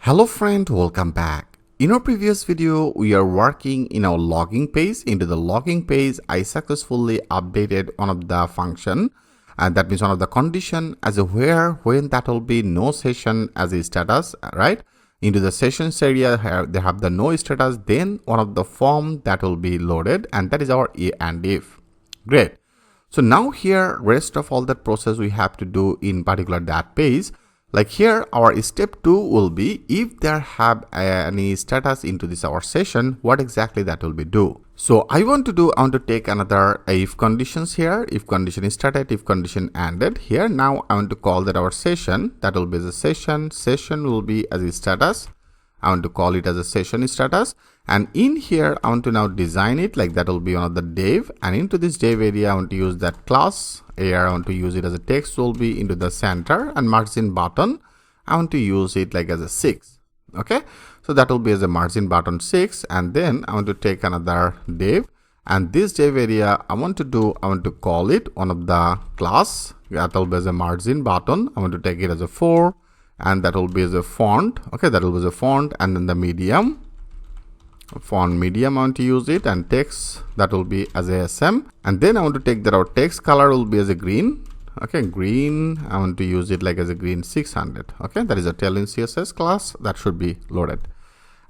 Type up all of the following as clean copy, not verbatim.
Hello friend, welcome back. In our previous video, we are working in our logging page. Into the logging page, I successfully updated one of the function, and that means one of the condition as a when that will be no session as a status, right? Into the sessions area, they have the no status, then one of the form that will be loaded, and that is our and if. Great. So now here, rest of all that process we have to do in particular that page. Like here, our step 2 will be if there have any status into this our session, what exactly that will be do. So I want to take another if conditions here. If condition is started, if condition ended. Here now I want to call that our session. That will be the session. Session will be as a status. I want to call it as a session status, and in here I want to now design it like that will be one of the div, and into this div area I want to use that class. Here I want to use it as a text will be into the center, and margin button I want to use it like as a 6. Okay, so that will be as a margin button 6, and then I want to take another div, and this div area I want to call it one of the class that will be as a margin button. I want to take it as a 4, and that will be as a font. Okay, that will be as a font, and then the medium font medium I want to use it, and text that will be as a SM, and then I want to take that our text color will be as a green. Okay, green I want to use it like as a green 600. Okay, that is a tailwind CSS class that should be loaded.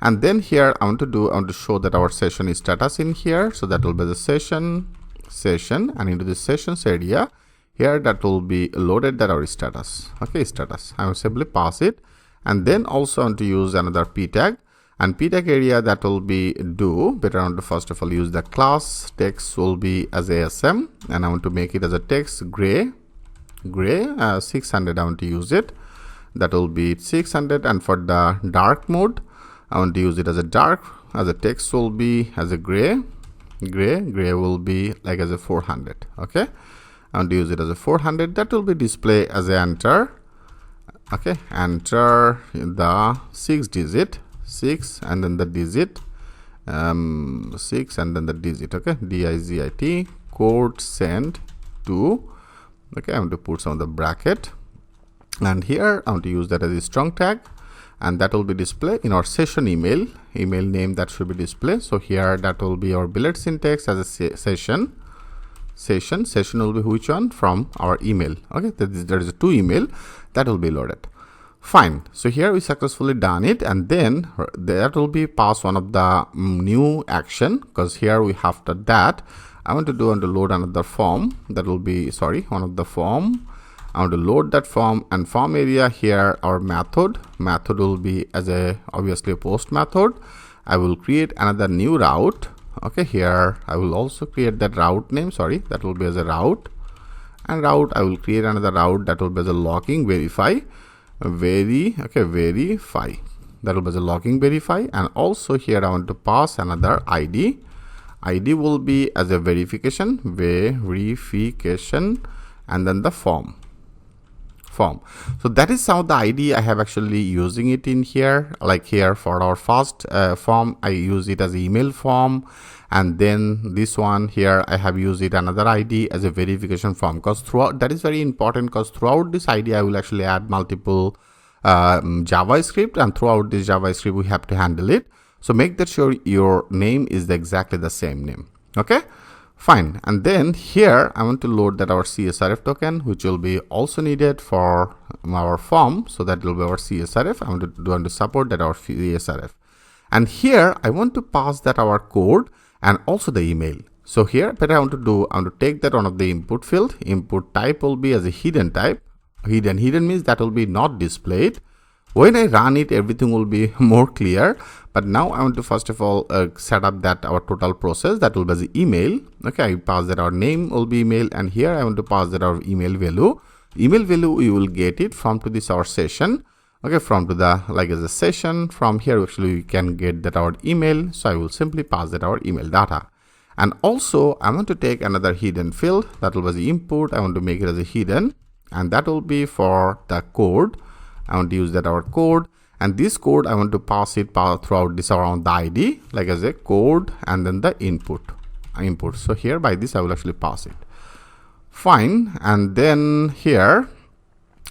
And then here I want to show that our session is status in here, so that will be the session, and into the sessions area here that will be loaded that our status. Okay, status I will simply pass it, and then also I want to use another p tag, and p tag area that will be better. I want to first of all use the class text will be as ASM, and I want to make it as a text gray 600. I want to use it, that will be 600, and for the dark mode I want to use it as a dark, as a text will be as a gray will be like as a 400. Okay, I want to use it as a 400. That will be display as a enter. Okay, enter the 6 digit 6, and then the digit 6, and then the digit. Okay, digit code send to. Okay, I want to put some of the bracket, and here I want to use that as a strong tag, and that will be display in our session email name that should be display. So here that will be our bullet syntax as a session will be which one from our email. Okay, there is a 2 email that will be loaded. Fine. So here we successfully done it, and then that will be pass one of the new action, because here we have that I want to load another form. That will be one of the form. I want to load that form, and form area here our method will be as a obviously a post method. I will create another new route. Okay, here I will also create that route name, that will be as a route, and route I will create another route that will be as a logging verify, that will be as a logging verify, and also here I want to pass another ID will be as a verification, and then the form. So that is how the ID I have actually using it in here. Like here for our first form I use it as email form, and then this one here I have used it another ID as a verification form, because throughout that is very important, because throughout this ID I will actually add multiple JavaScript, and throughout this JavaScript we have to handle it. So make that sure your name is exactly the same name. Okay, fine. And then here I want to load that our CSRF token, which will be also needed for our form. So that will be our CSRF. I want to support that our CSRF. And here I want to pass that our code and also the email. So here I want to take that one of the input field. Input type will be as a hidden type. Hidden means that will be not displayed. When I run it, everything will be more clear. But now I want to first of all set up that our total process that will be the email. Okay, I pass that our name will be email, and here I want to pass that our email value. Email value we will get it from to this our session. Okay, from to the like as a session. From here actually we can get that our email. So I will simply pass that our email data. And also I want to take another hidden field that will be the input. I want to make it as a hidden, and that will be for the code. I want to use that our code, and this code I want to pass throughout this around the ID like as a code, and then the input. So here by this I will actually pass it. Fine. And then here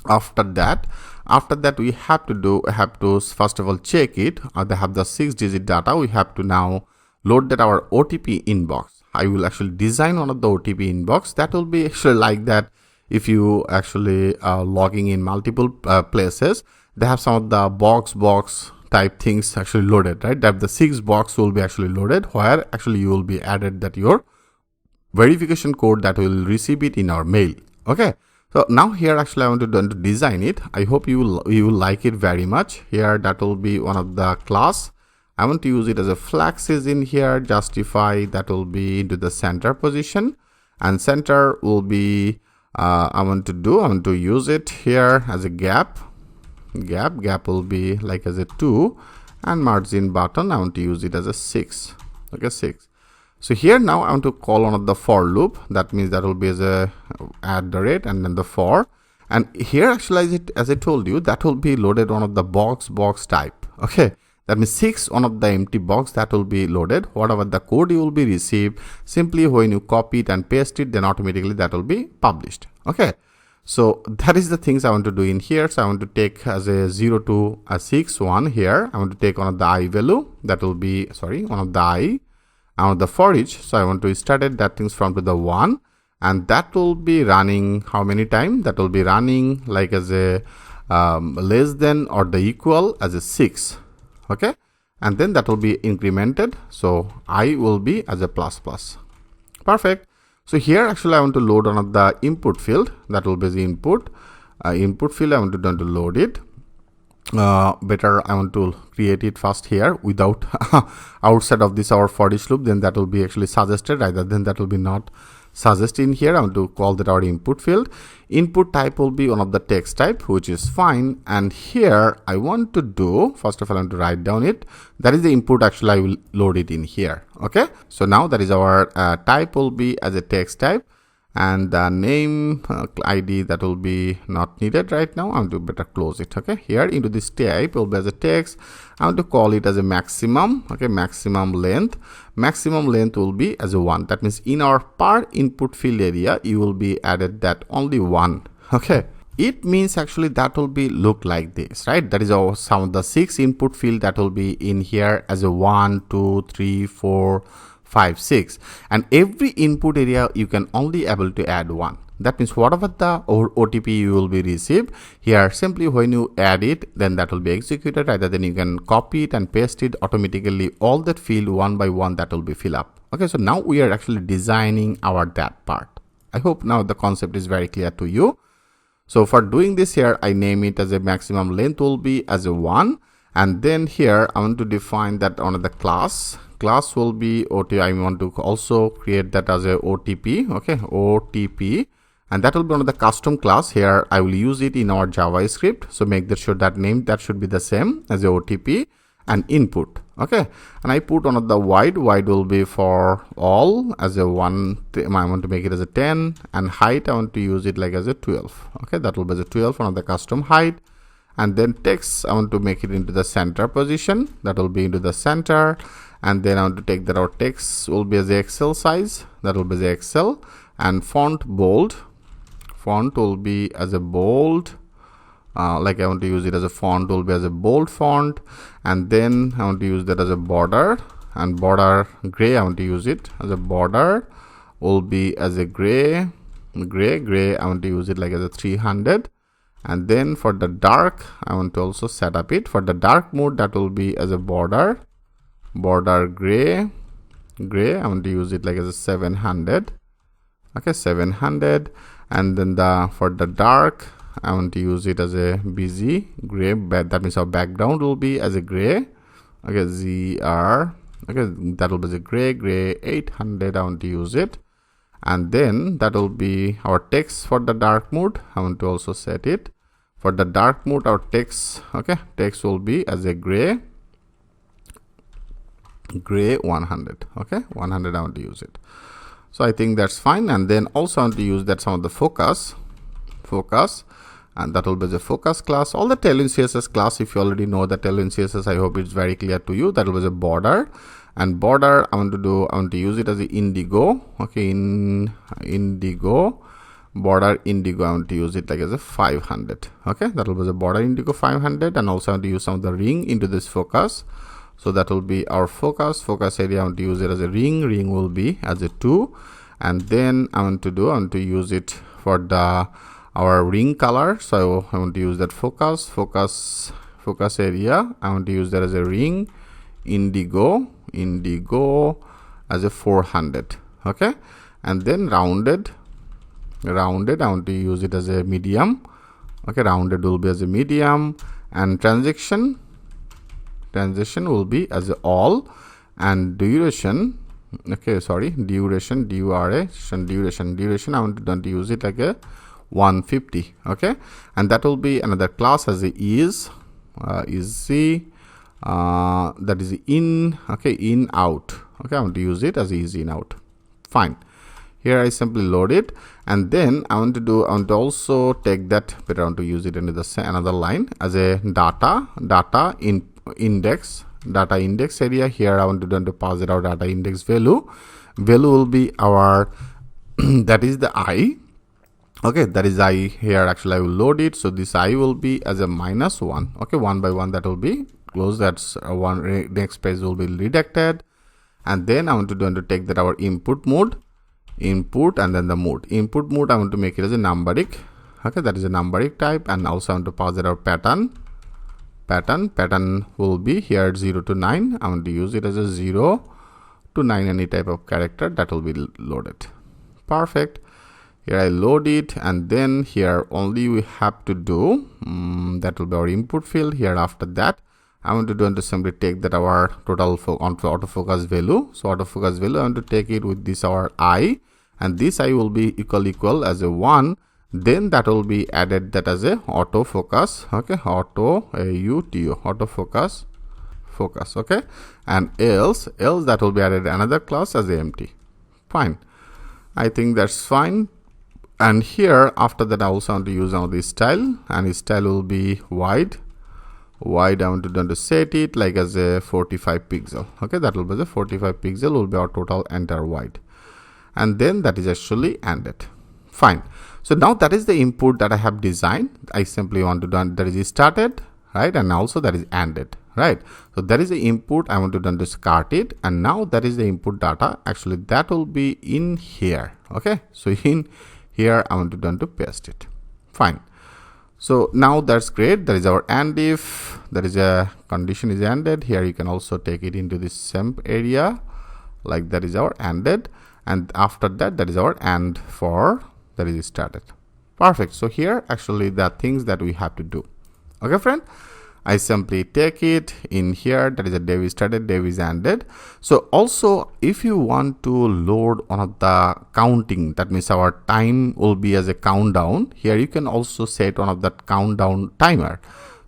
after that After that, we have to first of all check it. They have the 6-digit data. We have to now load that our OTP inbox. I will actually design one of the OTP inbox that will be actually like that. If you actually logging in multiple places, they have some of the box type things actually loaded, right? That the 6 box will be actually loaded, where actually you will be added that your verification code that will receive it in our mail. Okay. So now here actually I want to design it. I hope you will like it very much. Here that will be one of the class. I want to use it as a flex is in here. Justify that will be into the center position, and center will be I want to use it here as a gap will be like as a 2, and margin button I want to use it as a 6. Okay, 6. So here now I want to call one of the for loop. That means that will be as a @ and then the for, and here actually as I told you, that will be loaded one of the box type. Okay, that means 6 one of the empty box that will be loaded. Whatever the code you will be received, simply when you copy it and paste it, then automatically that will be published. Okay, so that is the things I want to do in here. So I want to take as a 0 to a 6 1 here. I want to take one of the I value, that will be one of the I, and the for each. So I want to start it that things from to the 1, and that will be running how many times? That will be running like as a less than or the equal as a 6. Okay, and then that will be incremented. So I will be as a plus. Perfect. So here actually I want to load one of the input field. That will be the input field. I want to load it. Better I want to create it first here without outside of this our for each loop, then that will be actually suggested, rather than that will be not suggested in here. I want to call that our input field. Input type will be one of the text type, which is fine. And here I want to do, first of all I want to write down it. That is the input, actually I will load it in here. Okay, so now that is our type will be as a text type, and the name ID that will be not needed right now. I want to better close it. Okay, here into this type will be as a text. I want to call it as a maximum. Okay, maximum length will be as a 1. That means in our per input field area you will be added that only 1. Okay, it means actually that will be look like this, right? That is our some of the 6 input field that will be in here as a 1 2 3 4 5 6, and every input area you can only able to add 1. That means whatever the OTP you will be received here, simply when you add it, then that will be executed. Rather than you can copy it and paste it automatically, all that field one by one that will be fill up. Okay, so now we are actually designing our that part. I hope now the concept is very clear to you. So for doing this here, I name it as a maximum length will be as a 1, and then here I want to define that on the class will be OTP. I want to also create that as a OTP. Okay, OTP, and that will be one of the custom class. Here I will use it in our JavaScript, so make sure that name that should be the same as a OTP, and input. Okay, and I put one of the wide will be for all as a 1. I want to make it as a 10, and height I want to use it like as a 12. Okay, that will be as a 12, one of the custom height. And then text I want to make it into the center position. That will be into the center. And then I want to take that our text will be as the Excel size. That will be the Excel. And font bold. Font will be as a bold. Like I want to use it as a font will be as a bold font. And then I want to use that as a border. And border gray I want to use it as a border will be as a gray. I want to use it like as a 300. And then for the dark I want to also set up it for the dark mode, that will be as a border gray. I want to use it like as a 700. Okay, 700. And then for the dark I want to use it as a busy gray, that means our background will be as a gray. Okay, ZR. Okay, that will be as a gray 800. I want to use it. And then that will be our text for the dark mode. I want to also set it for the dark mode. Our text, okay, text will be as a gray 100. Okay, 100 I want to use it. So I think that's fine. And then also I want to use that some of the focus, and that will be the focus class. All the tailwind CSS class, if you already know the tailwind CSS, I hope it's very clear to you. That will be the border. And border I want to use it as the indigo. Okay, indigo border indigo, I want to use it like as a 500. Okay, that will be the border indigo 500, and also I want to use some of the ring into this focus. So that will be our focus area. I want to use it as a ring will be as a 2, and then I want to use it for the our ring color. So I want to use that focus area. I want to use that as a ring indigo as a 400. Okay, and then rounded, I want to use it as a medium. Okay, rounded will be as a medium, and transaction will be as a all, and duration, okay, sorry, duration I want to use it like a 150. Okay, and that will be another class as a is that is in, okay, in out. Okay, I want to use it as easy in out. Fine. Here I simply load it, and then I want to also take that, but I want to use it into the another line as a data index area. Here I want to pass it our data index value will be our that is the I. Okay, that is I. Here actually I will load it, so this I will be as a -1. Okay, 1 by 1 that will be closed. That's one. Next page will be redacted, and then I want to take that our input mode, and then the mode. Input mode I want to make it as a numeric. Okay, that is a numeric type, and also I want to pass it our pattern will be here 0 to 9. I want to use it as a 0 to 9, any type of character that will be loaded. Perfect. Here I load it, and then here only we have to do that will be our input field. Here after that I want to simply take that our total onto autofocus value. So autofocus value I want to take it with this our I, and this I will be equal as a 1. Then that will be added that as a autofocus. Okay, autofocus. Okay, and else that will be added another class as a empty. Fine, I think that's fine. And here after that I also want to use now this style, and this style will be wide. I want to set it like as a 45 pixel. Okay, that will be the 45 pixel will be our total entire wide, and then that is actually ended. Fine. So now that is the input that I have designed. I simply want to do that is started, right, and also that is ended, right. So that is the input. I want to discard it, and now that is the input data. Actually that will be in here. Okay, so in here I want to paste it. Fine. So now that's great. That is our end. If there is a condition is ended, here you can also take it into this same area, like that is our ended, and after that that is our end for that is started. Perfect. So here actually the things that we have to do. Okay, friend, I simply take it in here, that is a dev is started, dev is ended. So also if you want to load one of the counting, that means our time will be as a countdown, here you can also set one of that countdown timer.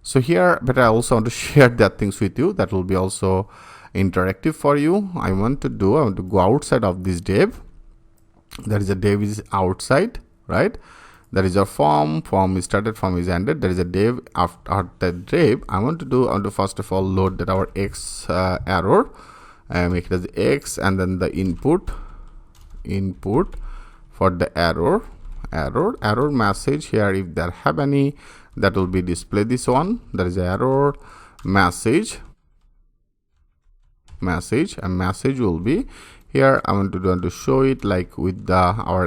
So here, but I also want to share that things with you, that will be also interactive for you. I want to go outside of this dev. That is a dev is outside, right? That is a form is started, form is ended. There is a dev. After that dev, I want to first of all load that our x error, make it as x, and then the input for the error message. Here if there have any, that will be display this one. There is a error message, and message will be here. I want to show it like with the our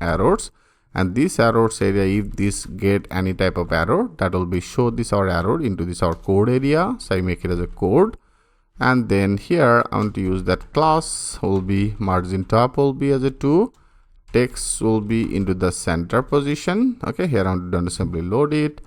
errors, and this errors area, if this get any type of error, that will be show this our error into this our code area. So I make it as a code, and then here I want to use that class will be margin top will be as a 2, text will be into the center position. Okay, here I want to simply load it.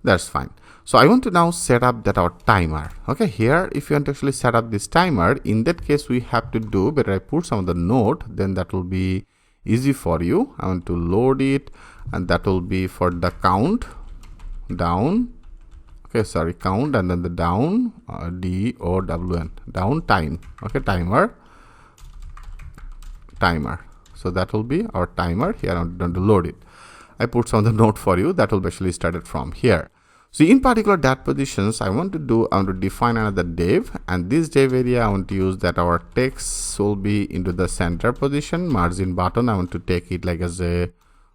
That's fine. So I want to now set up that our timer. Okay, here if you want to actually set up this timer, in that case we have to do, but I put some of the note, then that will be easy for you. I want to load it, and that will be for the count down. Okay, sorry, count, and then the down DOWN, down time. Okay, timer. So that will be our timer. Here I'm going to load it. I put some of the note for you, that will be actually started from here. So in particular that positions I want to define another dev, and this dev area I want to use that our text will be into the center position. Margin button I want to take it like as a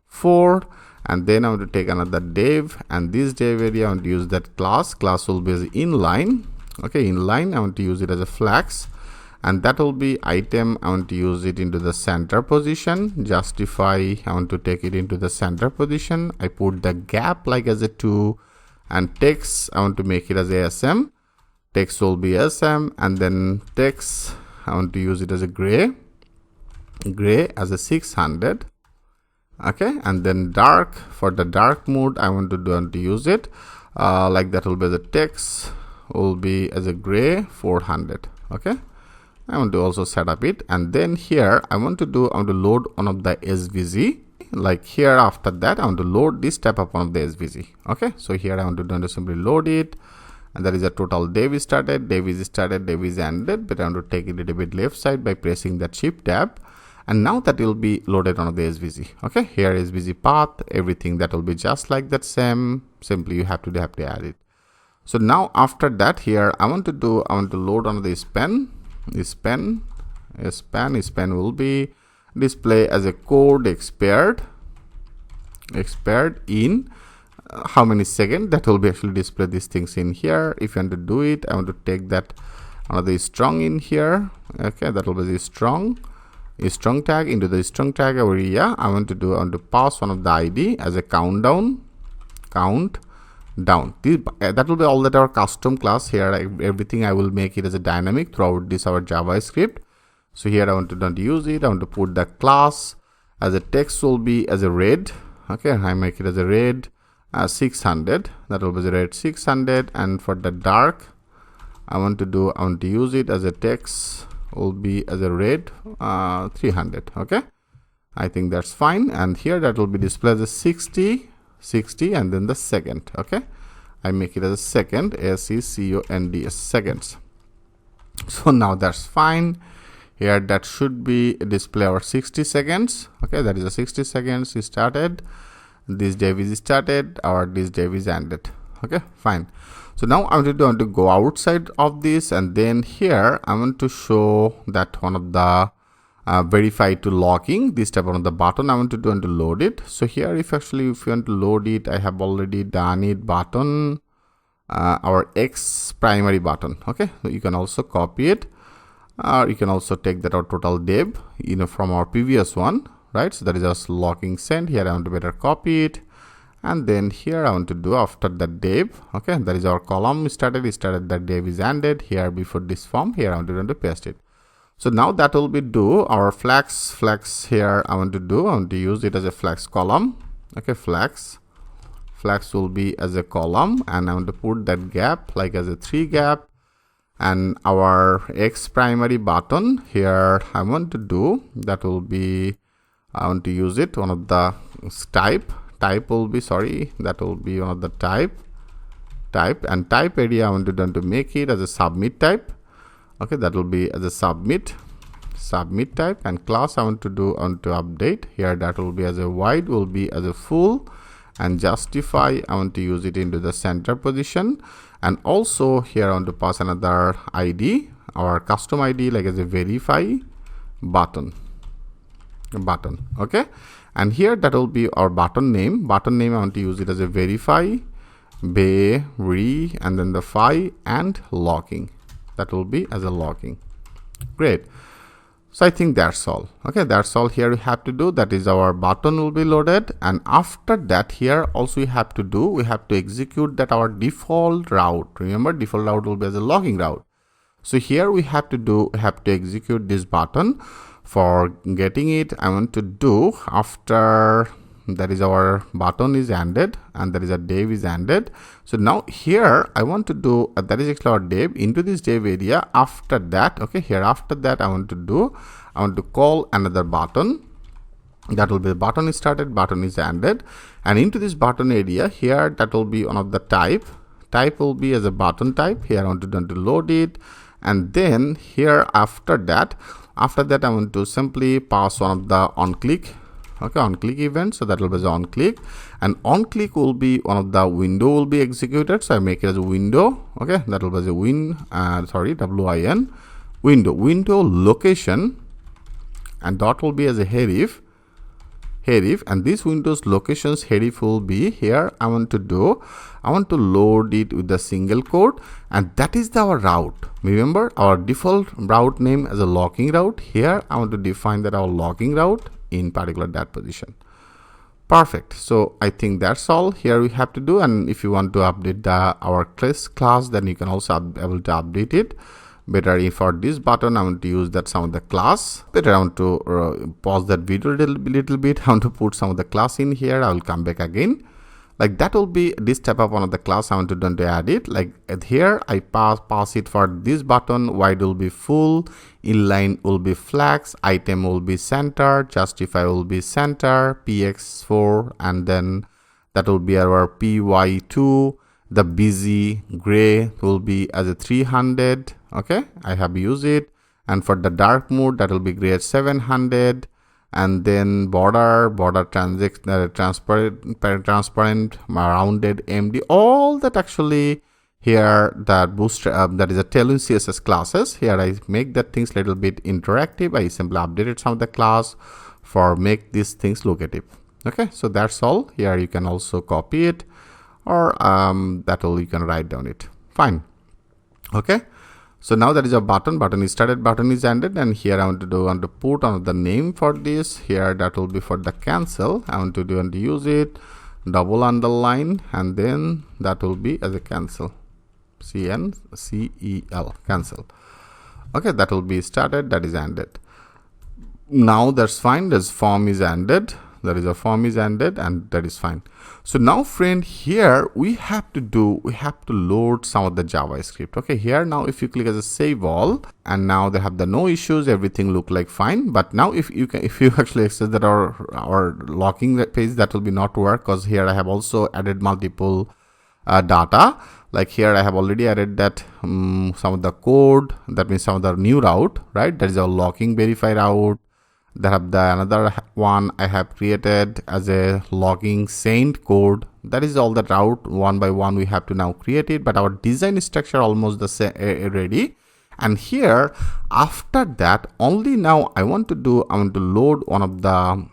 4, and then I want to take another div, and this div area I want to use that class will be as inline. Okay, inline I want to use it as a flex, and that will be item. I want to use it into the center position. Justify, I want to take it into the center position. I put the gap like as a 2, and text I want to make it as a SM. Text will be SM, and then text I want to use it as a gray as a 600. Okay, and then dark, for the dark mode I want to use it like that will be the text will be as a gray 400. Okay, I want to also set up it, and then here I want to load one of the SVG. Like here, after that I want to load this type of one of the SVG. Okay, so here I want to simply load it, and there is a total dev is started, dev is ended, but I want to take it a little bit left side by pressing that shift tab, and now that will be loaded on the SVG. Okay, here is SVG path, everything that will be just like that same. Simply you have to add it. So now after that, here I want to load on the span. Span will be display as a code expired in how many seconds. That will be actually display these things in here. If you want to do it, I want to take that another strong in here. Okay, that will be the strong tag. Into the strong tag area I want to pass one of the ID as a countdown. That will be all that our custom class. Here everything I will make it as a dynamic throughout this our JavaScript. So here I want to use it. I want to put the class as a text will be as a red. Okay, I make it as a red 600. That will be the red 600, and for the dark I want to use it as a text will be as a red 300. Okay, I think that's fine, and here that will be displayed as a 60, and then the second. Okay, I make it as a second, SECOND, seconds. So now that's fine. Here that should be display our 60 seconds. Okay, that is a 60 seconds is started. This div is started, or this div is ended. Okay, fine. So now I want to go outside of this, and then here I want to show that one of the verify to logging, this type of the button I want to load it. So here if you want to load it, I have already done it button, our X primary button. Okay, so you can also copy it, or you can also take that our total div from our previous one, right? So that is just logging send. Here I want to better copy it, and then here I want to do after the div. Okay, that is our column started, that div is ended. Here before this form, here I want to paste it. So now that will be do our flex here. I want to use it as a flex column. Okay, flex will be as a column, and I want to put that gap like as a 3 gap, and our X primary button here I want to do that will be, I want to use it one of the type will be, sorry, that will be one of the type, and type area I want to make it as a submit type. Okay, that will be as a submit type, and class I want to update here, that will be as a wide will be as a full, and justify I want to use it into the center position, and also here I want to pass another ID, our custom ID like as a verify button. Okay, and here that will be our button name. I want to use it as a verify and then the fi and logging. That will be as a logging. Great. So I think that's all. Okay, that's all here we have to do. That is our button will be loaded, and after that here also we have to execute that our default route. Remember, default route will be as a logging route. So here we have to execute this button. For getting it, I want to do after that is our button is ended, and that is a div is ended. So now here I want to do that is actually our div into this div area. After that, okay, here after that I want to call another button. That will be the button is started, button is ended, and into this button area here that will be one of the type will be as a button type. Here I want to load it, and then here after that I want to simply pass one of the on click. Okay, on click event. So that will be the on click, and on click will be one of the window will be executed. So I make it as a window. Okay, that will be the win window location, and dot will be as a href href, and this Windows locations href will be here. I want to load it with the single quote, and that is our route. Remember our default route name as a logging route. Here I want to define that our logging route in particular that position. Perfect. So I think that's all here we have to do. And if you want to update our class, then you can also be able to update it. Better for this button, I want to use that some of the class. Better I want to pause that video a little bit. I want to put some of the class in here. I will come back again. Like that will be this type of one of the class I want to add it. Like here I pass it for this button. Wide will be full, inline will be flags, item will be center, justify will be center, px4, and then that will be our py2. The busy gray will be as a 300. Okay, I have used it. And for the dark mode, that will be gray at 700. And then border transparent rounded MD, all that actually here that bootstrap that is a Tailwind CSS classes. Here I make that things little bit interactive. I simply updated some of the class for make these things lookative. Okay, so that's all. Here you can also copy it, or that will you can write down it. Fine. Okay. So now that is a button is started, button is ended, and here I want to put on the name for this. Here that will be for the cancel. I want to use it, double underline, and then that will be as a cancel, CNCEL, cancel. Okay, that will be started, that is ended. Now that's fine. This form is ended. That is a form is ended, and that is fine. So now friend, here we have to load some of the JavaScript. Okay, here now if you click as a save all, and now they have the no issues, everything look like fine. But now if you actually access that our logging page, that will be not work, because here I have also added multiple data. Like here I have already added that some of the code, that means some of the new route, right? That is our logging verify route. They have another one I have created as a logging saint code. That is all the route one by one we have to now create it, but our design structure almost the same ready. And here after that only now I want to load one of the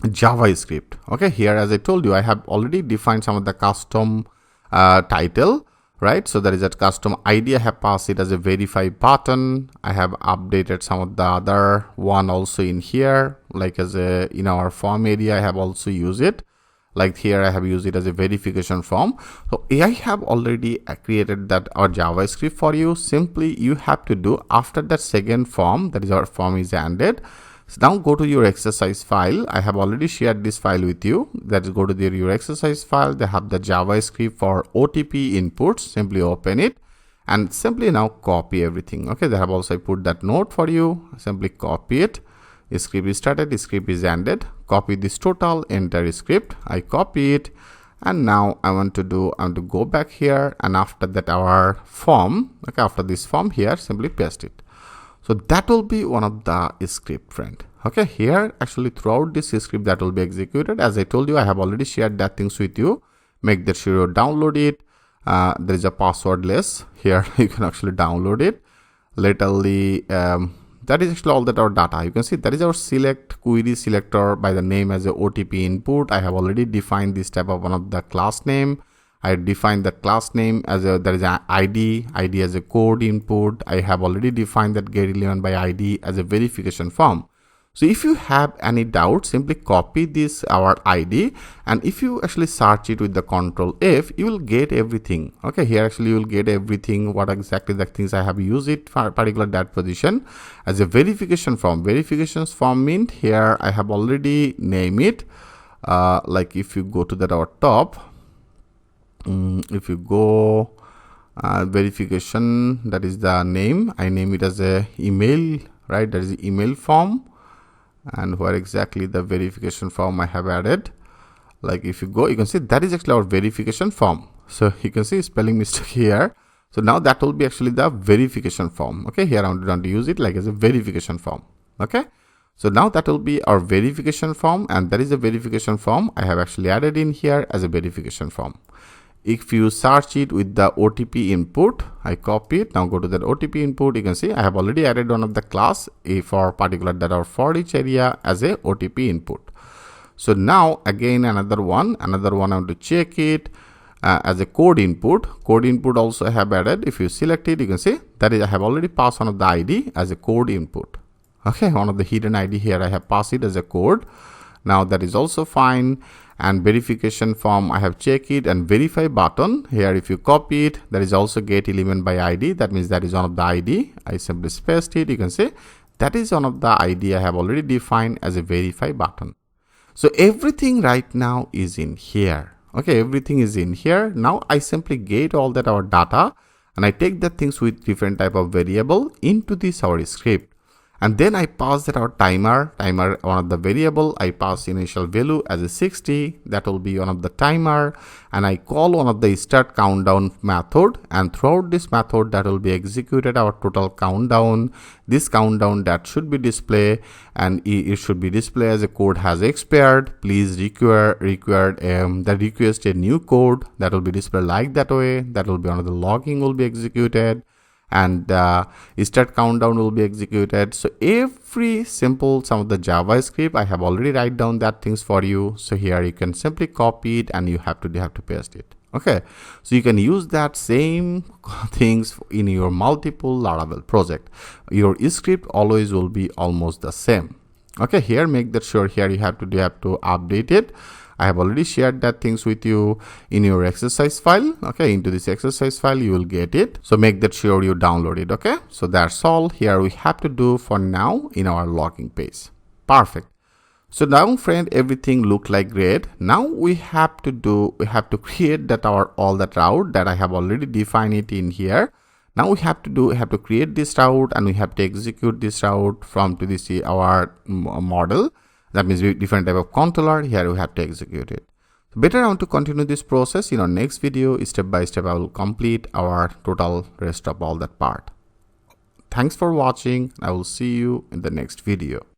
JavaScript. Okay, here as I told you I have already defined some of the custom title. Right, so there is a custom ID. I have passed it as a verify button. I have updated some of the other one also in here, like as a in our form area. I have also used it. Like here I have used it as a verification form. So I have already created that our JavaScript for you. Simply you have to do after that second form, that is our form is ended. So now go to your exercise file. I have already shared this file with you. That is, go to your exercise file. They have the JavaScript for OTP inputs. Simply open it and simply now copy everything. Okay, they have also put that note for you. Simply copy it. Script is started, script is ended. Copy this total, enter script. I copy it, and now I want to go back here, and after that our form. Okay, after this form here, simply paste it. So that will be one of the script, friend. Okay, here actually throughout this script that will be executed. As I told you, I have already shared that things with you. Make that sure you download it. There is a passwordless. Here you can actually download it. Literally, that is actually all that our data. You can see that is our select query selector by the name as a OTP input. I have already defined this type of one of the class name. I defined the class name as there is an ID as a code input. I have already defined that get11 by ID as a verification form. So if you have any doubt, simply copy this our ID, and if you actually search it with the Control F, you will get everything. Okay, here actually you will get everything what exactly the things I have used it for particular that position as a verification form. Verifications form mean here I have already named it. Like if you go to that our top. If you go verification, that is the name. I name it as a email, right? That is the email form, and where exactly the verification form I have added. Like if you go, you can see that is actually our verification form. So you can see spelling mistake here. So now that will be actually the verification form. Okay, here I'm going to use it like as a verification form. Okay. So now that will be our verification form, and that is the verification form I have actually added in here as a verification form. If you search it with the OTP input, I copy it. Now go to that OTP input. You can see I have already added one of the class for particular that are for each area as a OTP input. So now again another one I want to check it as a code input. Code input also I have added. If you select it, you can see that is I have already passed one of the ID as a code input. Okay, one of the hidden ID here I have passed it as a code. Now that is also fine. And verification form I have checked it, and verify button here if you copy it, there is also get element by ID. That means that is one of the ID. I simply spaced it. You can see that is one of the ID I have already defined as a verify button. So everything right now is in here. Okay, everything is in here. Now I simply get all that our data and I take the things with different type of variable into this our script. And then I pass that our timer, one of the variable, I pass initial value as a 60, that will be one of the timer, and I call one of the start countdown method, and throughout this method that will be executed our total countdown. This countdown that should be displayed, and it should be displayed as a code has expired. Please require the request a new code, that will be displayed like that way. That will be one of the logging will be executed, and start countdown will be executed. So every simple some of the JavaScript I have already write down that things for you. So here you can simply copy it and you have to paste it. Okay, so you can use that same things in your multiple Laravel project. Your script always will be almost the same. Okay, here make that sure here you have to update it. I have already shared that things with you in your exercise file. Okay, into this exercise file you will get it. So make that sure you download it. Okay, so that's all here we have to do for now in our logging page. Perfect. So now friend, everything look like great. Now we have to create that all that route that I have already defined it in here. Now we have to create this route, and we have to execute this route from to this our model. That means different type of controller. Here we have to execute it. Better I want to continue this process in our next video. Step by step I will complete our total rest of all that part. Thanks for watching. I will see you in the next video.